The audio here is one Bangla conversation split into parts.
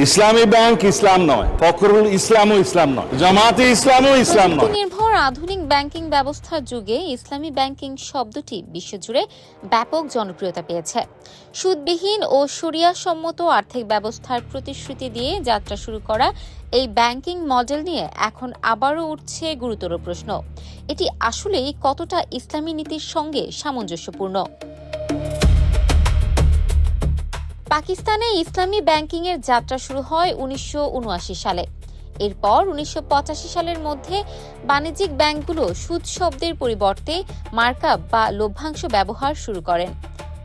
ইসলামী ব্যাংক ইসলাম নয়, ফখরুল ইসলামও ইসলাম নয়, জামাতে ইসলামও ইসলাম নয়। নির্ভর আধুনিক ব্যাংকিং ব্যবস্থার যুগে ইসলামী ব্যাংকিং শব্দটি বিশ্বজুড়ে ব্যাপক জনপ্রিয়তা পেয়েছে। সুদবিহীন ও শরিয়া সম্মত আর্থিক ব্যবস্থার প্রতিশ্রুতি দিয়ে যাত্রা শুরু করা এই ব্যাংকিং মডেল নিয়ে এখন আবারও উঠছে গুরুতর প্রশ্ন। এটি আসলেই কতটা ইসলামী নীতির সঙ্গে সামঞ্জস্যপূর্ণ? পাকিস্তানে ইসলামী ব্যাংকিং এর যাত্রা শুরু হয় 1979 সালে। এরপর 1985 সালের মধ্যে বাণিজ্যিক ব্যাংকগুলো সুদ শব্দের পরিবর্তে মার্কআপ বা লভ্যাংশ ব্যবহার শুরু করেন।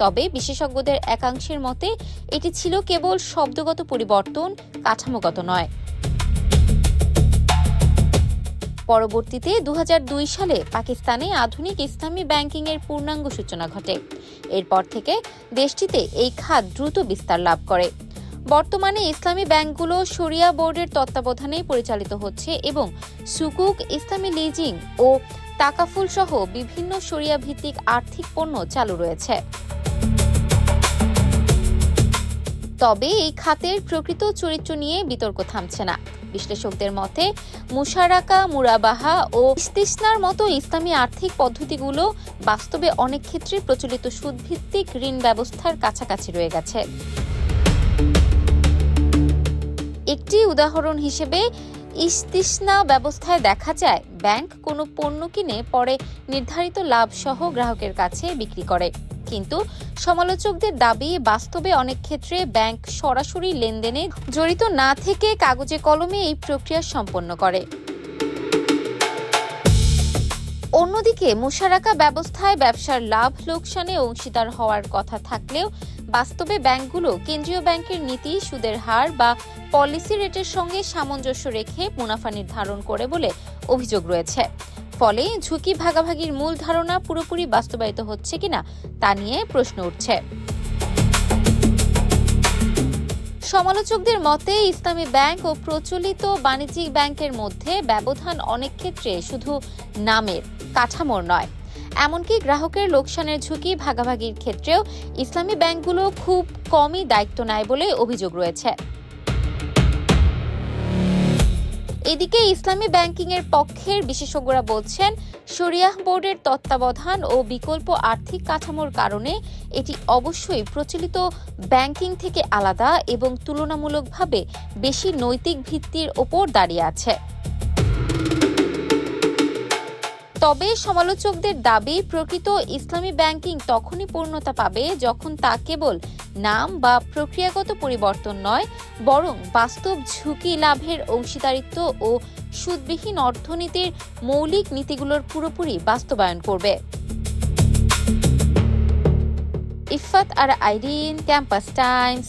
তবে বিশেষজ্ঞদের একাংশের মতে এটি ছিল কেবল শব্দগত পরিবর্তন, কাঠামোগত নয়। পরবর্তীতে 2002 সালে পাকিস্তানে আধুনিক ইসলামী ব্যাংকিং এর পূর্ণাঙ্গ সূচনা ঘটে। এরপর থেকে দেশটিতে এই খাত দ্রুত বিস্তার লাভ করে। বর্তমানে ইসলামী ব্যাংকগুলো শরিয়া বোর্ডের তত্ত্বাবধানেই পরিচালিত হচ্ছে এবং সুকুক, ইসলামী লিজিং ও তাকাফুল সহ বিভিন্ন শরিয়া ভিত্তিক আর্থিক পণ্য চালু রয়েছে। তবে এই খাতের প্রকৃত চরিত্র নিয়ে বিতর্ক থামছে না। বিশ্লেষকদের মতে মুশারাকা, মুরাবাহা ও ইস্তিসনার মতো ইসলামী আর্থিক পদ্ধতিগুলো বাস্তবে অনেক ক্ষেত্রে প্রচলিত সুদভিত্তিক ঋণ ব্যবস্থার কাছাকাছি রয়ে গেছে। একটি উদাহরণ হিসেবে ইস্তিসনা ব্যবস্থায় দেখা যায় ব্যাংক কোনো পণ্য কিনে পরে নির্ধারিত লাভ সহ গ্রাহকের কাছে বিক্রি করে, কিন্তু সমালোচকদের দাবি বাস্তবে অনেক ক্ষেত্রে ব্যাংক সরাসরি লেনদেনে জড়িত না থেকে কাগজে কলমে এই প্রক্রিয়া সম্পন্ন করে। অন্যদিকে মুশারাকা ব্যবস্থায় ব্যবসার লাভ লোকসানে অংশীদার হওয়ার কথা থাকলেও বাস্তবে ব্যাংকগুলো কেন্দ্রীয় ব্যাংকের নীতি, সুদের হার বা পলিসি রেটের সঙ্গে সামঞ্জস্য রেখে মুনাফা নির্ধারণ করে বলে অভিযোগ রয়েছে। ফলে ঝুঁকি ভাগাভাগির মূল ধারণা পুরোপুরি বাস্তবায়িত হচ্ছে কিনা তা নিয়ে প্রশ্ন উঠছে। সমালোচকদের মতে ইসলামী ব্যাংক ও প্রচলিত বাণিজ্যিক ব্যাংকের মধ্যে ব্যবধান অনেক ক্ষেত্রে শুধু নামের, কাঠামোর নয়। এমনকি গ্রাহকের লোকসানের ঝুঁকি ভাগাভাগির ক্ষেত্রেও ইসলামী ব্যাংকগুলো খুব কমই দায়িত্ব নেয় বলে অভিযোগ রয়েছে। এদিকে ইসলামী ব্যাংকিং এর পক্ষের বিশেষজ্ঞরা বলছেন, শরিয়াহ বোর্ডের তত্ত্বাবধান ও বিকল্প আর্থিক কাঠামোর কারণে এটি অবশ্যই প্রচলিত ব্যাংকিং থেকে আলাদা এবং তুলনামূলকভাবে বেশি নৈতিক ভিত্তির ওপর দাঁড়িয়ে আছে। তবে সমালোচকদের দাবি, প্রকৃত ইসলামী ব্যাংকিং তখনই পূর্ণতা পাবে যখন তা কেবল নাম বা প্রক্রিয়াগত পরিবর্তন নয়, বরং বাস্তব ঝুঁকি লাভের অংশীদারিত্ব ও সুদবিহীন অর্থনীতির মৌলিক নীতিগুলোর পুরোপুরি বাস্তবায়ন করবে। ইফাত আর আইরিন, ক্যাম্পাস টাইমস।